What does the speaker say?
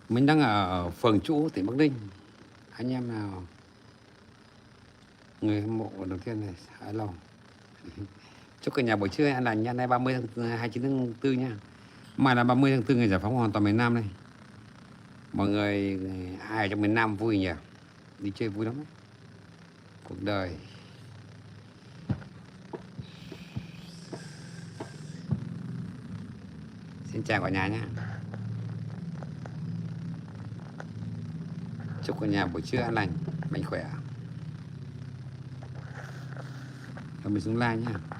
Mình đang ở phường Chủ, tỉnh Bắc Ninh. Anh em nào người hâm mộ đầu tiên này, hello. Chúc cả nhà buổi trưa an lành nha. Nay 29 tháng 4 nha. Mai là 30 tháng 4 ngày giải phóng hoàn toàn miền Nam này. Mọi người ai ở trong miền Nam vui nhỉ? Đi chơi vui lắm đấy. Cuộc đời. Xin chào cả nhà nhé. Chúc cả nhà buổi trưa an lành, mạnh khỏe. Rồi mình xuống like nhá.